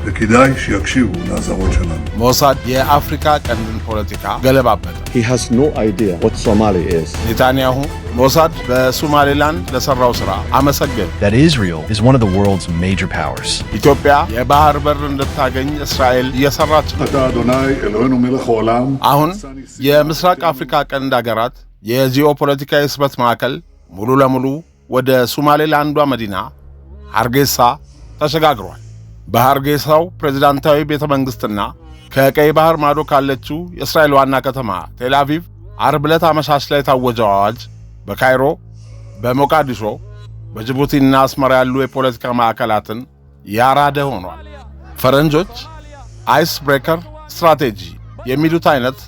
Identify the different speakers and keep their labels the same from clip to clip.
Speaker 1: וכדאי שיקשיבו לאזהרות שלנו.
Speaker 2: ሞሳድ የአፍሪካ ቀንድን ፖለቲካ ገለባበጠ።
Speaker 3: He has no idea what Somali is.
Speaker 2: ኔታንያሁ ሞሳድ በሶማሌላንድ ለሰራው ስራ አመሰገነ።
Speaker 4: That Israel is one of the world's major powers.
Speaker 2: ኢትዮጵያ የባህር በር እንድታገኝ እስራኤል እየሰራች ነው።
Speaker 1: אתה אדוני אלוהינו מלך העולם.
Speaker 2: አሁን የምስራቅ አፍሪካ ቀንድ ሀገራት የጂኦፖለቲካዊ ስበት ማዕከል ሙሉ ለሙሉ ወደ ሶማሌላንዷ መዲና ሃርጌሳ ተሸጋግሯል። በሃርጌሳው ፕሬዝዳንታዊ ቤተ መንግስትና ከቀይ ባህር ማዶ ካለችው የእስራኤል ዋና ከተማ ቴል አቪቭ ዓርብ ዕለት አመሻሽ ላይ ታወጀው አዋጅ በካይሮ፣ በሞቃዲሾ፣ በጅቡቲና አስመራ ያሉ የፖለቲካ ማዕከላትን ያራደ ሆኗል። ፈረንጆች አይስ ብሬከር ስትራቴጂ የሚሉት አይነት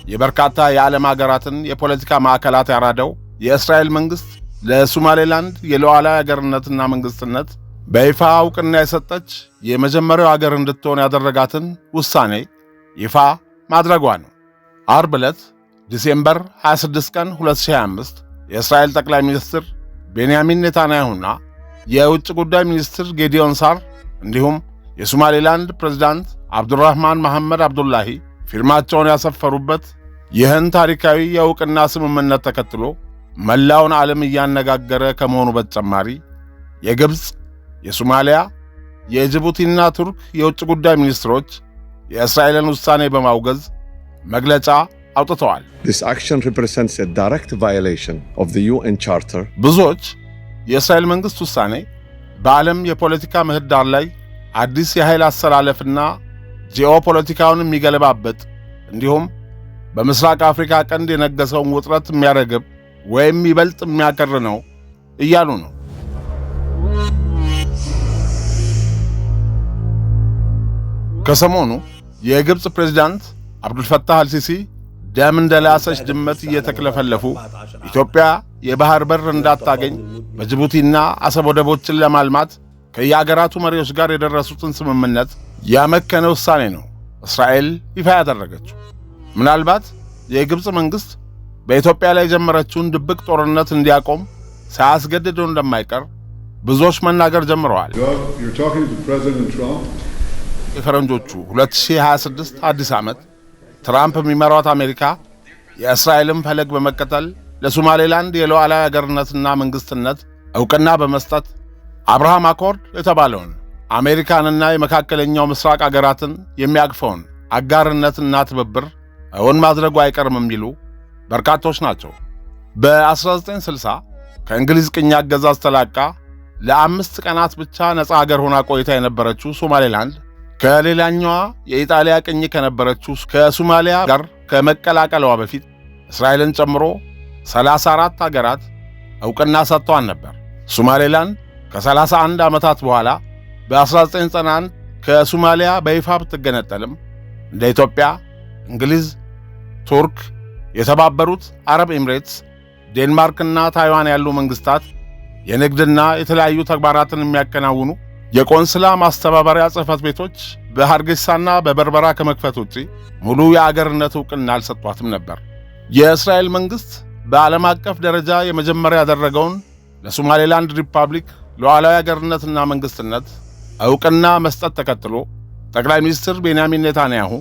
Speaker 2: የበርካታ የዓለም ሀገራትን የፖለቲካ ማዕከላት ያራደው የእስራኤል መንግስት ለሶማሌላንድ የሉዓላዊ ሀገርነትና መንግስትነት በይፋ እውቅና የሰጠች የመጀመሪያው ሀገር እንድትሆን ያደረጋትን ውሳኔ ይፋ ማድረጓ ነው። ዓርብ ዕለት ዲሴምበር 26 ቀን 2025 የእስራኤል ጠቅላይ ሚኒስትር ቤንያሚን ኔታንያሁና የውጭ ጉዳይ ሚኒስትር ጌዲዮን ሳር እንዲሁም የሶማሌላንድ ፕሬዝዳንት አብዱራህማን መሐመድ አብዱላሂ ፊርማቸውን ያሰፈሩበት ይህን ታሪካዊ የእውቅና ስምምነት ተከትሎ መላውን ዓለም እያነጋገረ ከመሆኑ በተጨማሪ የግብፅ፣ የሶማሊያ፣ የጅቡቲና ቱርክ የውጭ ጉዳይ ሚኒስትሮች የእስራኤልን ውሳኔ በማውገዝ መግለጫ አውጥተዋል።
Speaker 3: This action represents a direct violation of the UN Charter.
Speaker 2: ብዙዎች የእስራኤል መንግስት ውሳኔ በዓለም የፖለቲካ ምህዳር ላይ አዲስ የኃይል አሰላለፍና ጂኦፖለቲካውን የሚገለባበጥ እንዲሁም በምስራቅ አፍሪካ ቀንድ የነገሰውን ውጥረት የሚያረግብ ወይም ይበልጥ የሚያከር ነው እያሉ ነው። ከሰሞኑ የግብፅ ፕሬዝዳንት አብዱልፈታህ አልሲሲ ደም እንደላሰች ድመት እየተክለፈለፉ ኢትዮጵያ የባህር በር እንዳታገኝ በጅቡቲና አሰብ ወደቦችን ለማልማት ከየአገራቱ መሪዎች ጋር የደረሱትን ስምምነት ያመከነ ውሳኔ ነው እስራኤል ይፋ ያደረገችው። ምናልባት የግብፅ መንግስት በኢትዮጵያ ላይ የጀመረችውን ድብቅ ጦርነት እንዲያቆም ሳያስገድደው እንደማይቀር ብዙዎች መናገር ጀምረዋል። የፈረንጆቹ 2026 አዲስ ዓመት ትራምፕ የሚመሯት አሜሪካ የእስራኤልን ፈለግ በመከተል ለሶማሌላንድ የሉዓላዊ ሀገርነትና መንግስትነት ዕውቅና በመስጠት አብርሃም አኮርድ የተባለውን አሜሪካንና የመካከለኛው ምስራቅ አገራትን የሚያቅፈውን አጋርነትና ትብብር እውን ማድረጉ አይቀርም የሚሉ በርካቶች ናቸው። በ1960 ከእንግሊዝ ቅኝ አገዛዝ ተላቃ ለ5 ቀናት ብቻ ነፃ ሀገር ሆና ቆይታ የነበረችው ሶማሌላንድ ከሌላኛዋ የኢጣሊያ ቅኝ ከነበረችው ከሶማሊያ ጋር ከመቀላቀሏ በፊት እስራኤልን ጨምሮ 34 ሀገራት ዕውቅና ሰጥተዋን ነበር። ሶማሌላንድ ከ31 ዓመታት በኋላ በ1991 ከሶማሊያ በይፋ ብትገነጠልም እንደ ኢትዮጵያ፣ እንግሊዝ፣ ቱርክ፣ የተባበሩት አረብ ኤምሬትስ፣ ዴንማርክና ታይዋን ያሉ መንግስታት የንግድና የተለያዩ ተግባራትን የሚያከናውኑ የቆንስላ ማስተባበሪያ ጽሕፈት ቤቶች በሃርጌሳና በበርበራ ከመክፈት ውጪ ሙሉ የአገርነት ዕውቅና አልሰጧትም ነበር። የእስራኤል መንግስት በዓለም አቀፍ ደረጃ የመጀመሪያ ያደረገውን ለሶማሌላንድ ሪፐብሊክ ሉዓላዊ አገርነትና መንግስትነት ዕውቅና መስጠት ተከትሎ ጠቅላይ ሚኒስትር ቤንያሚን ኔታንያሁ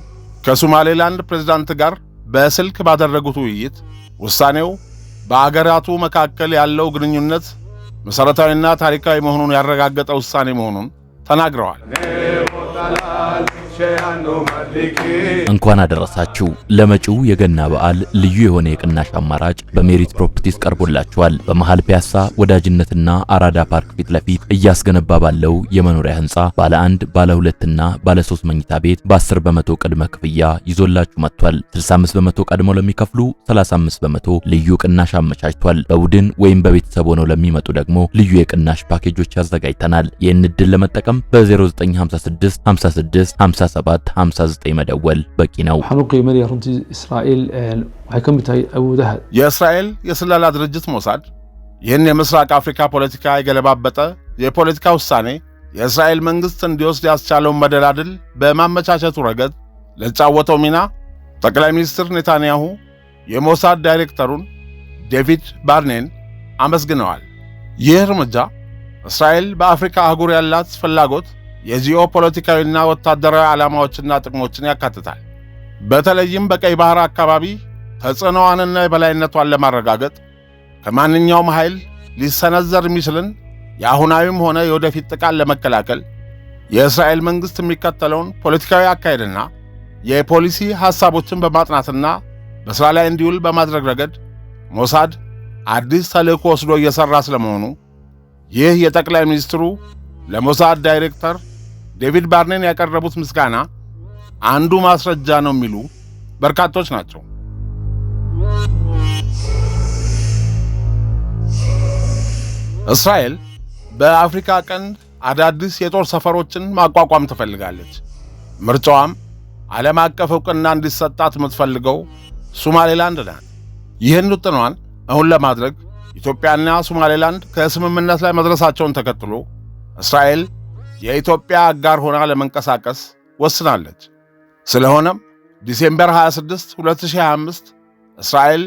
Speaker 2: ከሶማሌላንድ ፕሬዝዳንት ጋር በስልክ ባደረጉት ውይይት ውሳኔው በአገራቱ መካከል ያለው ግንኙነት መሰረታዊና ታሪካዊ መሆኑን ያረጋገጠ ውሳኔ መሆኑን ተናግረዋል።
Speaker 5: እንኳን አደረሳችሁ። ለመጪው የገና በዓል ልዩ የሆነ የቅናሽ አማራጭ በሜሪት ፕሮፐርቲስ ቀርቦላችኋል። በመሃል ፒያሳ ወዳጅነትና አራዳ ፓርክ ፊት ለፊት እያስገነባ ባለው የመኖሪያ ህንጻ ባለ 1፣ ባለ 2 እና ባለ 3 መኝታ ቤት በ10 በመቶ ቅድመ ክፍያ ይዞላችሁ መጥቷል። 65 በመቶ ቀድሞ ለሚከፍሉ 35 በመቶ ልዩ ቅናሽ አመቻችቷል። በቡድን ወይም በቤተሰብ ሆነው ለሚመጡ ደግሞ ልዩ የቅናሽ ፓኬጆች አዘጋጅተናል። ይህን ዕድል ለመጠቀም በ0956 56 57 59 መደወል በቂ ነው።
Speaker 2: የእስራኤል የስለላ ድርጅት ሞሳድ ይህን የምስራቅ አፍሪካ ፖለቲካ የገለባበጠ የፖለቲካ ውሳኔ የእስራኤል መንግስት እንዲወስድ ያስቻለውን መደላድል በማመቻቸቱ ረገድ ለተጫወተው ሚና ጠቅላይ ሚኒስትር ኔታንያሁ የሞሳድ ዳይሬክተሩን ዴቪድ ባርኔን አመስግነዋል። ይህ እርምጃ እስራኤል በአፍሪካ አህጉር ያላት ፍላጎት የጂኦፖለቲካዊና ወታደራዊ ዓላማዎችና ጥቅሞችን ያካትታል። በተለይም በቀይ ባህር አካባቢ ተጽዕኖዋንና የበላይነቷን ለማረጋገጥ ከማንኛውም ኃይል ሊሰነዘር የሚችልን የአሁናዊም ሆነ የወደፊት ጥቃት ለመከላከል የእስራኤል መንግሥት የሚከተለውን ፖለቲካዊ አካሄድና የፖሊሲ ሐሳቦችን በማጥናትና በሥራ ላይ እንዲውል በማድረግ ረገድ ሞሳድ አዲስ ተልእኮ ወስዶ እየሠራ ስለመሆኑ ይህ የጠቅላይ ሚኒስትሩ ለሞሳድ ዳይሬክተር ዴቪድ ባርኔን ያቀረቡት ምስጋና አንዱ ማስረጃ ነው የሚሉ በርካቶች ናቸው። እስራኤል በአፍሪካ ቀንድ አዳዲስ የጦር ሰፈሮችን ማቋቋም ትፈልጋለች። ምርጫዋም ዓለም አቀፍ ዕውቅና እንዲሰጣት የምትፈልገው ሶማሌላንድ ናት። ይህን ውጥኗን አሁን ለማድረግ ኢትዮጵያና ሶማሌላንድ ከስምምነት ላይ መድረሳቸውን ተከትሎ እስራኤል የኢትዮጵያ አጋር ሆና ለመንቀሳቀስ ወስናለች። ስለሆነም ዲሴምበር 26 2025 እስራኤል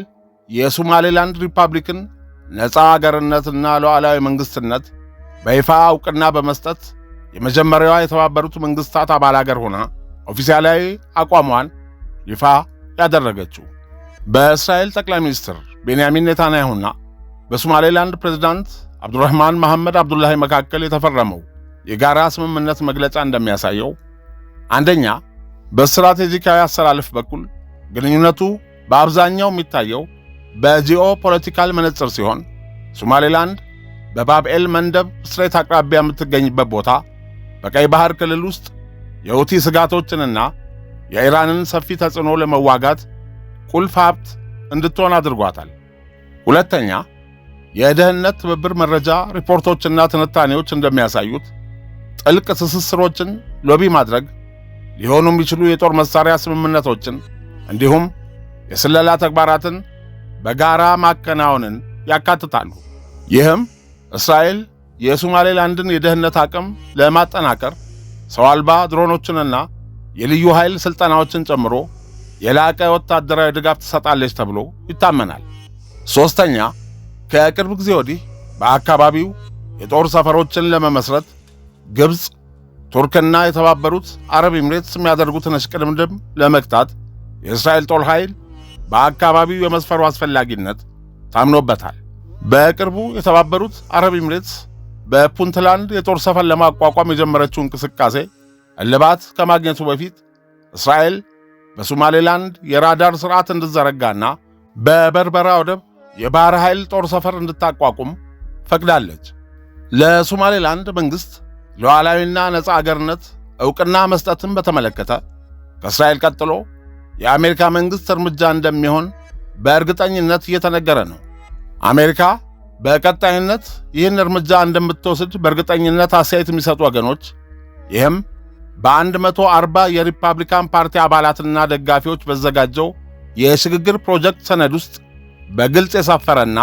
Speaker 2: የሶማሌላንድ ሪፐብሊክን ነፃ አገርነትና ሉዓላዊ መንግሥትነት በይፋ ዕውቅና በመስጠት የመጀመሪያዋ የተባበሩት መንግሥታት አባል አገር ሆና ኦፊሴላዊ አቋሟን ይፋ ያደረገችው በእስራኤል ጠቅላይ ሚኒስትር ቤንያሚን ኔታንያሁና በሶማሌላንድ ፕሬዝዳንት አብዱራህማን መሐመድ አብዱላሂ መካከል የተፈረመው የጋራ ስምምነት መግለጫ እንደሚያሳየው አንደኛ፣ በስትራቴጂካዊ አሰላለፍ በኩል ግንኙነቱ በአብዛኛው የሚታየው በጂኦ ፖለቲካል መነጽር ሲሆን ሶማሌላንድ በባብኤል መንደብ ስትሬት አቅራቢያ የምትገኝበት ቦታ በቀይ ባህር ክልል ውስጥ የሁቲ ስጋቶችንና የኢራንን ሰፊ ተጽዕኖ ለመዋጋት ቁልፍ ሀብት እንድትሆን አድርጓታል። ሁለተኛ፣ የደህንነት ትብብር መረጃ ሪፖርቶችና ትንታኔዎች እንደሚያሳዩት ጥልቅ ትስስሮችን ሎቢ ማድረግ፣ ሊሆኑ የሚችሉ የጦር መሳሪያ ስምምነቶችን እንዲሁም የስለላ ተግባራትን በጋራ ማከናወንን ያካትታሉ። ይህም እስራኤል የሶማሌላንድን የደህንነት አቅም ለማጠናከር ሰው አልባ ድሮኖችንና የልዩ ኃይል ሥልጠናዎችን ጨምሮ የላቀ ወታደራዊ ድጋፍ ትሰጣለች ተብሎ ይታመናል። ሦስተኛ፣ ከቅርብ ጊዜ ወዲህ በአካባቢው የጦር ሰፈሮችን ለመመስረት ግብፅ፣ ቱርክና የተባበሩት አረብ ኤምሬትስ የሚያደርጉትን እሽቅድምድም ለመግታት የእስራኤል ጦር ኃይል በአካባቢው የመስፈሩ አስፈላጊነት ታምኖበታል። በቅርቡ የተባበሩት አረብ ኤምሬትስ በፑንትላንድ የጦር ሰፈር ለማቋቋም የጀመረችው እንቅስቃሴ እልባት ከማግኘቱ በፊት እስራኤል በሶማሌላንድ የራዳር ሥርዓት እንድትዘረጋና በበርበራ ወደብ የባህር ኃይል ጦር ሰፈር እንድታቋቁም ፈቅዳለች። ለሶማሌላንድ መንግሥት ሉዓላዊና ነፃ አገርነት ዕውቅና መስጠትን በተመለከተ ከእስራኤል ቀጥሎ የአሜሪካ መንግሥት እርምጃ እንደሚሆን በእርግጠኝነት እየተነገረ ነው። አሜሪካ በቀጣይነት ይህን እርምጃ እንደምትወስድ በእርግጠኝነት አስተያየት የሚሰጡ ወገኖች ይህም በ140 የሪፐብሊካን ፓርቲ አባላትና ደጋፊዎች በተዘጋጀው የሽግግር ፕሮጀክት ሰነድ ውስጥ በግልጽ የሰፈረና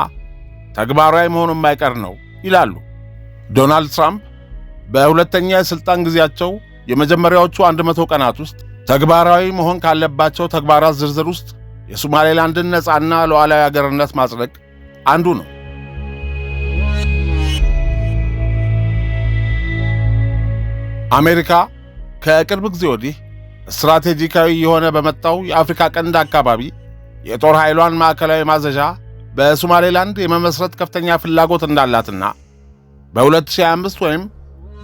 Speaker 2: ተግባራዊ መሆኑ የማይቀር ነው ይላሉ። ዶናልድ ትራምፕ በሁለተኛ የሥልጣን ጊዜያቸው የመጀመሪያዎቹ 100 ቀናት ውስጥ ተግባራዊ መሆን ካለባቸው ተግባራት ዝርዝር ውስጥ የሶማሌላንድን ነፃና ሉዓላዊ አገርነት ማጽደቅ አንዱ ነው። አሜሪካ ከቅርብ ጊዜ ወዲህ ስትራቴጂካዊ የሆነ በመጣው የአፍሪካ ቀንድ አካባቢ የጦር ኃይሏን ማዕከላዊ ማዘዣ በሶማሌላንድ የመመስረት ከፍተኛ ፍላጎት እንዳላትና በ2025 ወይም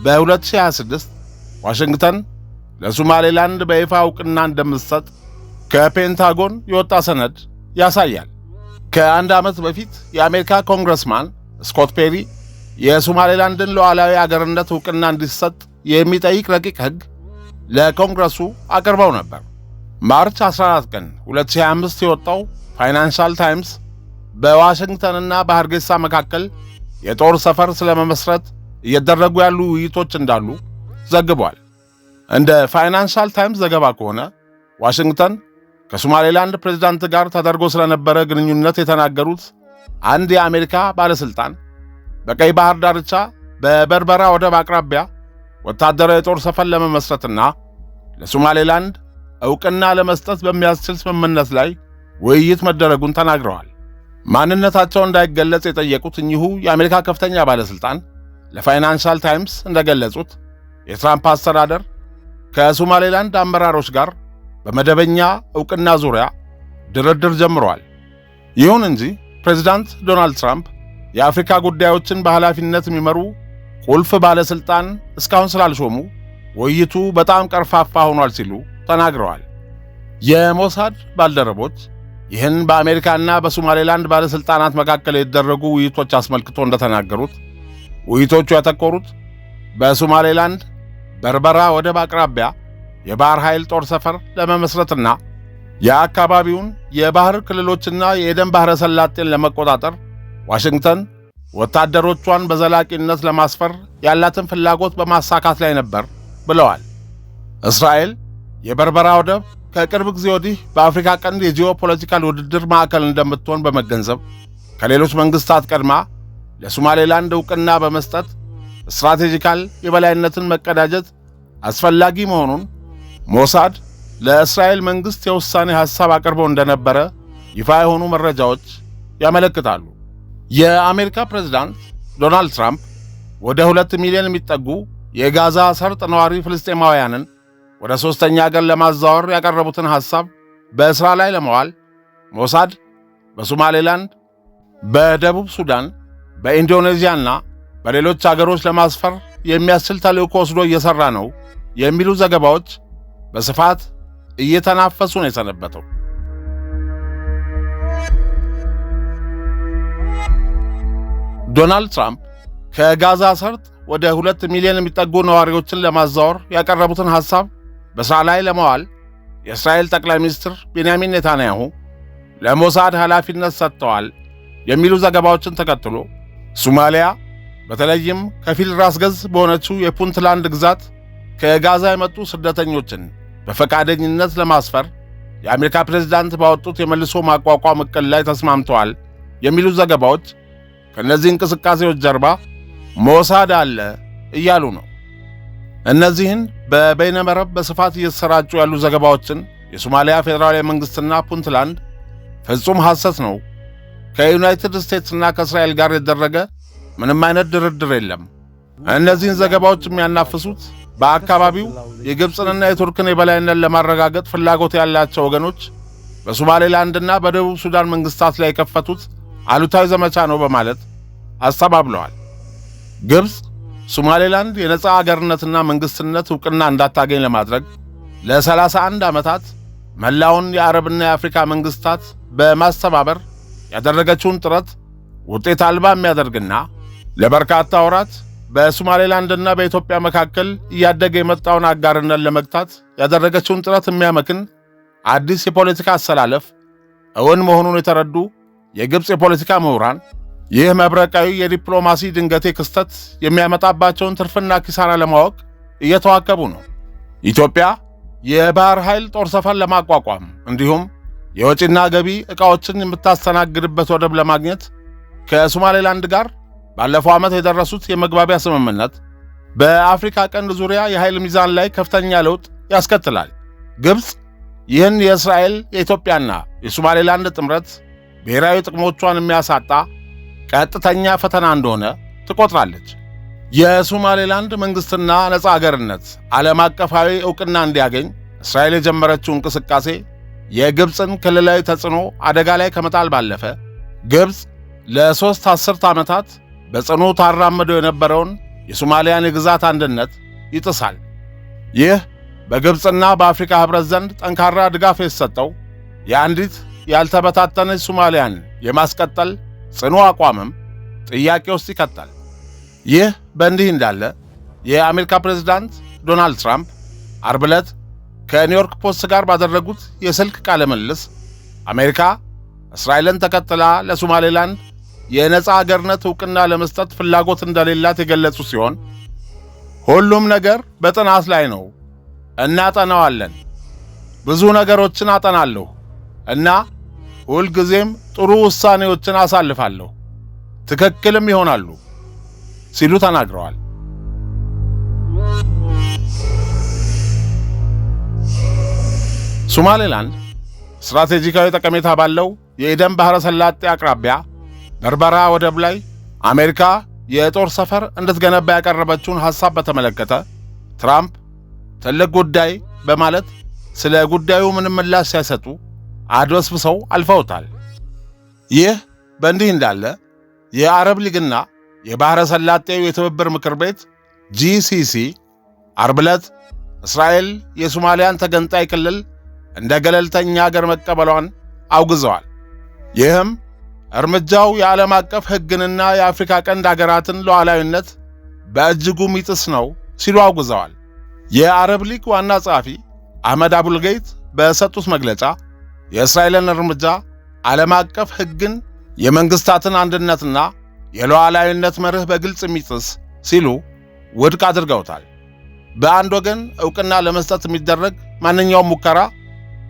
Speaker 2: በ2026 ዋሽንግተን ለሶማሌላንድ በይፋ ዕውቅና እንደምትሰጥ ከፔንታጎን የወጣ ሰነድ ያሳያል። ከአንድ ዓመት በፊት የአሜሪካ ኮንግረስማን ስኮት ፔሪ የሶማሌላንድን ሉዓላዊ አገርነት ዕውቅና እንዲሰጥ የሚጠይቅ ረቂቅ ሕግ ለኮንግረሱ አቅርበው ነበር። ማርች 14 ቀን 2025 የወጣው ፋይናንሻል ታይምስ በዋሽንግተንና በሐርጌሳ መካከል የጦር ሰፈር ስለመመስረት እየተደረጉ ያሉ ውይይቶች እንዳሉ ዘግቧል። እንደ ፋይናንሻል ታይምስ ዘገባ ከሆነ ዋሽንግተን ከሶማሌላንድ ፕሬዝዳንት ጋር ተደርጎ ስለነበረ ግንኙነት የተናገሩት አንድ የአሜሪካ ባለሥልጣን በቀይ ባህር ዳርቻ በበርበራ ወደብ አቅራቢያ ወታደራዊ የጦር ሰፈር ለመመስረትና ለሶማሌላንድ ዕውቅና ለመስጠት በሚያስችል ስምምነት ላይ ውይይት መደረጉን ተናግረዋል። ማንነታቸው እንዳይገለጽ የጠየቁት እኚሁ የአሜሪካ ከፍተኛ ባለሥልጣን ለፋይናንሻል ታይምስ እንደገለጹት የትራምፕ አስተዳደር ከሶማሌላንድ አመራሮች ጋር በመደበኛ ዕውቅና ዙሪያ ድርድር ጀምሯል። ይሁን እንጂ ፕሬዝዳንት ዶናልድ ትራምፕ የአፍሪካ ጉዳዮችን በኃላፊነት የሚመሩ ቁልፍ ባለሥልጣን እስካሁን ስላልሾሙ ውይይቱ በጣም ቀርፋፋ ሆኗል ሲሉ ተናግረዋል። የሞሳድ ባልደረቦች ይህን በአሜሪካና በሶማሌላንድ ባለሥልጣናት መካከል የተደረጉ ውይይቶች አስመልክቶ እንደተናገሩት ውይይቶቹ ያተኮሩት በሶማሌላንድ በርበራ ወደብ አቅራቢያ የባህር ኃይል ጦር ሰፈር ለመመስረትና የአካባቢውን የባህር ክልሎችና የኤደን ባህረ ሰላጤን ለመቆጣጠር ዋሽንግተን ወታደሮቿን በዘላቂነት ለማስፈር ያላትን ፍላጎት በማሳካት ላይ ነበር ብለዋል። እስራኤል የበርበራ ወደብ ከቅርብ ጊዜ ወዲህ በአፍሪካ ቀንድ የጂኦፖለቲካል ውድድር ማዕከል እንደምትሆን በመገንዘብ ከሌሎች መንግስታት ቀድማ ለሶማሌላንድ ዕውቅና በመስጠት ስትራቴጂካል የበላይነትን መቀዳጀት አስፈላጊ መሆኑን ሞሳድ ለእስራኤል መንግስት የውሳኔ ሐሳብ አቅርበው እንደነበረ ይፋ የሆኑ መረጃዎች ያመለክታሉ። የአሜሪካ ፕሬዝዳንት ዶናልድ ትራምፕ ወደ 2 ሚሊዮን የሚጠጉ የጋዛ ሰርጥ ነዋሪ ፍልስጤማውያንን ወደ ሦስተኛ አገር ለማዛወር ያቀረቡትን ሐሳብ በሥራ ላይ ለማዋል ሞሳድ በሶማሌላንድ፣ በደቡብ ሱዳን፣ በኢንዶኔዥያና በሌሎች አገሮች ለማስፈር የሚያስችል ተልዕኮ ወስዶ እየሠራ ነው የሚሉ ዘገባዎች በስፋት እየተናፈሱ ነው የሰነበተው። ዶናልድ ትራምፕ ከጋዛ ሰርጥ ወደ 2 ሚሊዮን የሚጠጉ ነዋሪዎችን ለማዛወር ያቀረቡትን ሐሳብ በሥራ ላይ ለማዋል የእስራኤል ጠቅላይ ሚኒስትር ቤንያሚን ኔታንያሁ ለሞሳድ ኃላፊነት ሰጥተዋል የሚሉ ዘገባዎችን ተከትሎ ሶማሊያ በተለይም ከፊል ራስ ገዝ በሆነችው የፑንትላንድ ግዛት ከጋዛ የመጡ ስደተኞችን በፈቃደኝነት ለማስፈር የአሜሪካ ፕሬዝዳንት ባወጡት የመልሶ ማቋቋም ዕቅድ ላይ ተስማምተዋል የሚሉ ዘገባዎች ከእነዚህ እንቅስቃሴዎች ጀርባ ሞሳድ አለ እያሉ ነው። እነዚህን በበይነመረብ በስፋት እየተሰራጩ ያሉ ዘገባዎችን የሶማሊያ ፌዴራላዊ መንግሥትና ፑንትላንድ ፍጹም ሐሰት ነው፣ ከዩናይትድ ስቴትስና ከእስራኤል ጋር የተደረገ ምንም አይነት ድርድር የለም፣ እነዚህን ዘገባዎች የሚያናፍሱት በአካባቢው የግብፅንና የቱርክን የበላይነት ለማረጋገጥ ፍላጎት ያላቸው ወገኖች በሶማሌላንድና በደቡብ ሱዳን መንግሥታት ላይ የከፈቱት አሉታዊ ዘመቻ ነው በማለት አስተባብለዋል። ግብፅ ሶማሌላንድ የነጻ አገርነትና መንግሥትነት ዕውቅና እንዳታገኝ ለማድረግ ለ31 ዓመታት መላውን የአረብና የአፍሪካ መንግሥታት በማስተባበር ያደረገችውን ጥረት ውጤት አልባ የሚያደርግና ለበርካታ ወራት በሶማሌላንድና በኢትዮጵያ መካከል እያደገ የመጣውን አጋርነት ለመግታት ያደረገችውን ጥረት የሚያመክን አዲስ የፖለቲካ አሰላለፍ እውን መሆኑን የተረዱ የግብፅ የፖለቲካ ምሁራን ይህ መብረቃዊ የዲፕሎማሲ ድንገቴ ክስተት የሚያመጣባቸውን ትርፍና ኪሳራ ለማወቅ እየተዋከቡ ነው። ኢትዮጵያ የባህር ኃይል ጦር ሰፈር ለማቋቋም እንዲሁም የወጪና ገቢ ዕቃዎችን የምታስተናግድበት ወደብ ለማግኘት ከሶማሌላንድ ጋር ባለፈው ዓመት የደረሱት የመግባቢያ ስምምነት በአፍሪካ ቀንድ ዙሪያ የኃይል ሚዛን ላይ ከፍተኛ ለውጥ ያስከትላል። ግብፅ ይህን የእስራኤል የኢትዮጵያና የሶማሌላንድ ጥምረት ብሔራዊ ጥቅሞቿን የሚያሳጣ ቀጥተኛ ፈተና እንደሆነ ትቆጥራለች። የሶማሌላንድ መንግሥትና ነጻ አገርነት ዓለም አቀፋዊ ዕውቅና እንዲያገኝ እስራኤል የጀመረችው እንቅስቃሴ የግብፅን ክልላዊ ተጽዕኖ አደጋ ላይ ከመጣል ባለፈ ግብፅ ለ3 አስርት ዓመታት በጽኑ ታራምደው የነበረውን የሶማሊያን የግዛት አንድነት ይጥሳል። ይህ በግብፅና በአፍሪካ ኅብረት ዘንድ ጠንካራ ድጋፍ የተሰጠው የአንዲት ያልተበታተነች ሶማሊያን የማስቀጠል ጽኑ አቋምም ጥያቄ ውስጥ ይከታል። ይህ በእንዲህ እንዳለ የአሜሪካ ፕሬዝዳንት ዶናልድ ትራምፕ ዓርብ ዕለት ከኒውዮርክ ፖስት ጋር ባደረጉት የስልክ ቃለ ምልልስ አሜሪካ እስራኤልን ተከትላ ለሶማሌላንድ የነጻ አገርነት ዕውቅና ለመስጠት ፍላጎት እንደሌላት የገለጹ ሲሆን ሁሉም ነገር በጥናት ላይ ነው፣ እናጠናዋለን፣ ብዙ ነገሮችን አጠናለሁ እና ሁልጊዜም ጥሩ ውሳኔዎችን አሳልፋለሁ፣ ትክክልም ይሆናሉ ሲሉ ተናግረዋል። ሶማሌላንድ ስትራቴጂካዊ ጠቀሜታ ባለው የኤደን ባህረ ሰላጤ አቅራቢያ በርበራ ወደብ ላይ አሜሪካ የጦር ሰፈር እንድትገነባ ያቀረበችውን ሐሳብ በተመለከተ ትራምፕ ትልቅ ጉዳይ በማለት ስለ ጉዳዩ ምንም ምላሽ ሳይሰጡ አድበስብሰው አልፈውታል። ይህ በእንዲህ እንዳለ የአረብ ሊግና የባሕረ ሰላጤው የትብብር ምክር ቤት GCC ዓርብ ዕለት እስራኤል የሶማሊያን ተገንጣይ ክልል እንደ ገለልተኛ አገር መቀበሏን አውግዘዋል። ይህም እርምጃው የዓለም አቀፍ ሕግንና የአፍሪካ ቀንድ አገራትን ሉዓላዊነት በእጅጉ የሚጥስ ነው ሲሉ አውግዘዋል። የአረብ ሊግ ዋና ጸሐፊ አህመድ አቡልገይት በሰጡት መግለጫ የእስራኤልን እርምጃ ዓለም አቀፍ ሕግን፣ የመንግሥታትን አንድነትና የሉዓላዊነት መርህ በግልጽ የሚጥስ ሲሉ ውድቅ አድርገውታል። በአንድ ወገን ዕውቅና ለመስጠት የሚደረግ ማንኛውም ሙከራ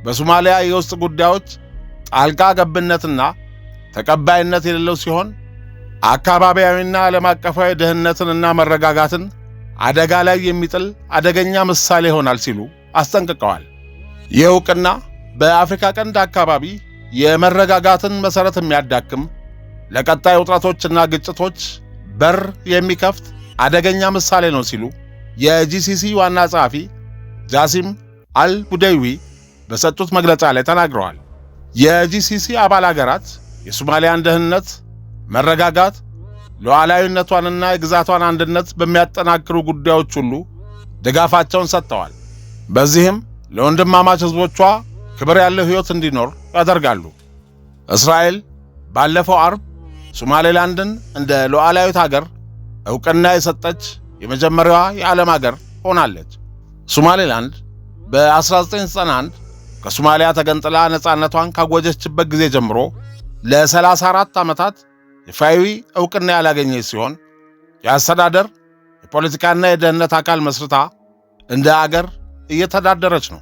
Speaker 2: በሶማሊያ የውስጥ ጉዳዮች ጣልቃ ገብነትና ተቀባይነት የሌለው ሲሆን አካባቢያዊና ዓለም አቀፋዊ ደህንነትንና መረጋጋትን አደጋ ላይ የሚጥል አደገኛ ምሳሌ ይሆናል ሲሉ አስጠንቅቀዋል። ይህ ዕውቅና በአፍሪካ ቀንድ አካባቢ የመረጋጋትን መሠረት የሚያዳክም፣ ለቀጣይ ውጥረቶችና ግጭቶች በር የሚከፍት አደገኛ ምሳሌ ነው ሲሉ የጂሲሲ ዋና ጸሐፊ ጃሲም አልቡደይዊ በሰጡት መግለጫ ላይ ተናግረዋል። የጂሲሲ አባል አገራት የሶማሊያን ደህንነት፣ መረጋጋት፣ ሉዓላዊነቷንና የግዛቷን አንድነት በሚያጠናክሩ ጉዳዮች ሁሉ ድጋፋቸውን ሰጥተዋል። በዚህም ለወንድማማች ሕዝቦቿ ክብር ያለው ሕይወት እንዲኖር ያደርጋሉ። እስራኤል ባለፈው ዓርብ ሶማሌላንድን እንደ ሉዓላዊት አገር ዕውቅና የሰጠች የመጀመሪያዋ የዓለም አገር ሆናለች። ሶማሌላንድ በ1991 ከሶማሊያ ተገንጥላ ነፃነቷን ካወጀችበት ጊዜ ጀምሮ ለ34 ዓመታት ይፋዊ ዕውቅና ያላገኘች ሲሆን የአስተዳደር የፖለቲካና የደህንነት አካል መስርታ እንደ አገር እየተዳደረች ነው።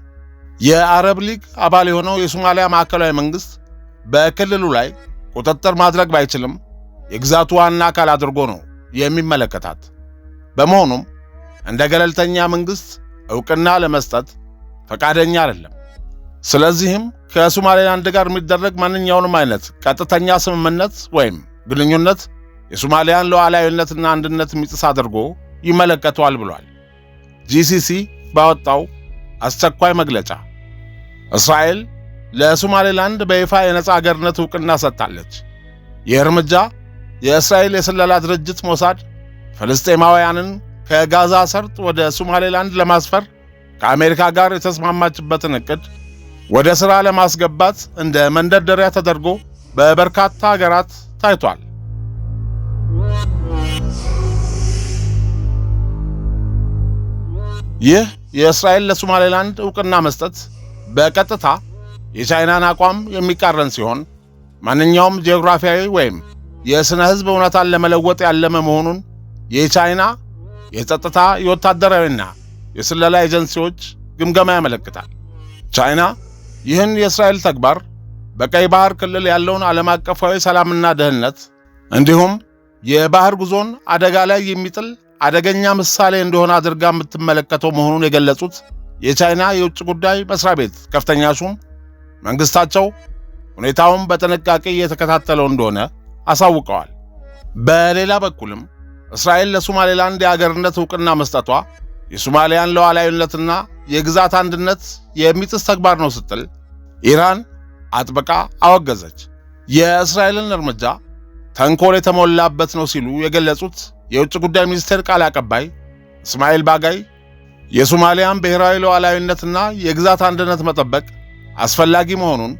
Speaker 2: የአረብ ሊግ አባል የሆነው የሶማሊያ ማዕከላዊ መንግሥት በክልሉ ላይ ቁጥጥር ማድረግ ባይችልም የግዛቱ ዋና አካል አድርጎ ነው የሚመለከታት። በመሆኑም እንደ ገለልተኛ መንግሥት ዕውቅና ለመስጠት ፈቃደኛ አይደለም። ስለዚህም ከሶማሌላንድ ጋር የሚደረግ ማንኛውንም አይነት ቀጥተኛ ስምምነት ወይም ግንኙነት የሶማሊያን ሉዓላዊነትና አንድነት የሚጥስ አድርጎ ይመለከተዋል ብሏል። GCC ባወጣው አስቸኳይ መግለጫ እስራኤል ለሶማሌላንድ በይፋ የነጻ አገርነት ዕውቅና ሰጥታለች። ይህ እርምጃ የእስራኤል የስለላ ድርጅት ሞሳድ ፍልስጤማውያንን ከጋዛ ሰርጥ ወደ ሶማሌላንድ ለማስፈር ከአሜሪካ ጋር የተስማማችበትን ዕቅድ ወደ ሥራ ለማስገባት እንደ መንደርደሪያ ተደርጎ በበርካታ አገራት ታይቷል። ይህ የእስራኤል ለሶማሌላንድ ዕውቅና መስጠት በቀጥታ የቻይናን አቋም የሚቃረን ሲሆን ማንኛውም ጂኦግራፊያዊ ወይም የሥነ ሕዝብ እውነታን ለመለወጥ ያለመ መሆኑን የቻይና የጸጥታ የወታደራዊና የስለላ ኤጀንሲዎች ግምገማ ያመለክታል። ቻይና ይህን የእስራኤል ተግባር በቀይ ባህር ክልል ያለውን ዓለም አቀፋዊ ሰላምና ደህንነት እንዲሁም የባህር ጉዞን አደጋ ላይ የሚጥል አደገኛ ምሳሌ እንደሆነ አድርጋ የምትመለከተው መሆኑን የገለጹት የቻይና የውጭ ጉዳይ መስሪያ ቤት ከፍተኛ ሹም መንግሥታቸው ሁኔታውን በጥንቃቄ እየተከታተለው እንደሆነ አሳውቀዋል። በሌላ በኩልም እስራኤል ለሶማሌላንድ የአገርነት ዕውቅና መስጠቷ የሶማሊያን ሉዓላዊነትና የግዛት አንድነት የሚጥስ ተግባር ነው ስትል ኢራን አጥብቃ አወገዘች። የእስራኤልን እርምጃ ተንኮል የተሞላበት ነው ሲሉ የገለጹት የውጭ ጉዳይ ሚኒስቴር ቃል አቀባይ እስማኤል ባጋይ የሶማሊያን ብሔራዊ ሉዓላዊነትና የግዛት አንድነት መጠበቅ አስፈላጊ መሆኑን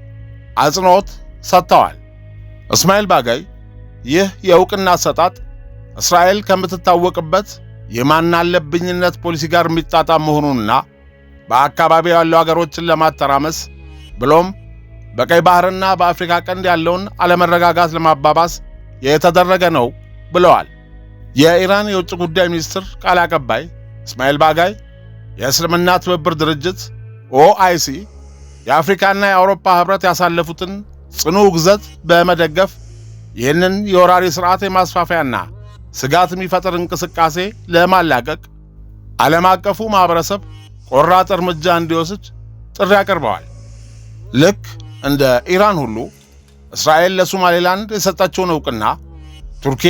Speaker 2: አጽንዖት ሰጥተዋል። እስማኤል ባጋይ ይህ የዕውቅና አሰጣጥ እስራኤል ከምትታወቅበት የማናለብኝነት ፖሊሲ ጋር የሚጣጣም መሆኑንና በአካባቢው ያሉ አገሮችን ለማተራመስ ብሎም በቀይ ባህርና በአፍሪካ ቀንድ ያለውን አለመረጋጋት ለማባባስ የተደረገ ነው ብለዋል። የኢራን የውጭ ጉዳይ ሚኒስትር ቃል አቀባይ እስማኤል ባጋይ የእስልምና ትብብር ድርጅት OIC የአፍሪካና የአውሮፓ ህብረት ያሳለፉትን ጽኑ ውግዘት በመደገፍ ይህንን የወራሪ ሥርዓት የማስፋፊያና ስጋት የሚፈጥር እንቅስቃሴ ለማላቀቅ ዓለም አቀፉ ማህበረሰብ ቆራጥ እርምጃ እንዲወስድ ጥሪ አቅርበዋል። ልክ እንደ ኢራን ሁሉ እስራኤል ለሶማሌላንድ የሰጠችውን ዕውቅና ቱርኪ፣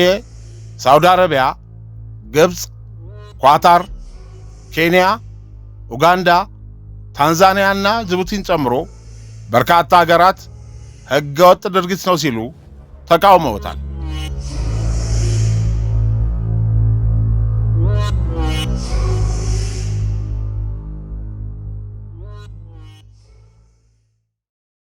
Speaker 2: ሳውዲ አረቢያ፣ ግብፅ፣ ኳታር፣ ኬንያ፣ ኡጋንዳ፣ ታንዛኒያና ጅቡቲን ጨምሮ በርካታ ሀገራት ሕገወጥ ድርጊት ነው ሲሉ ተቃውመውታል።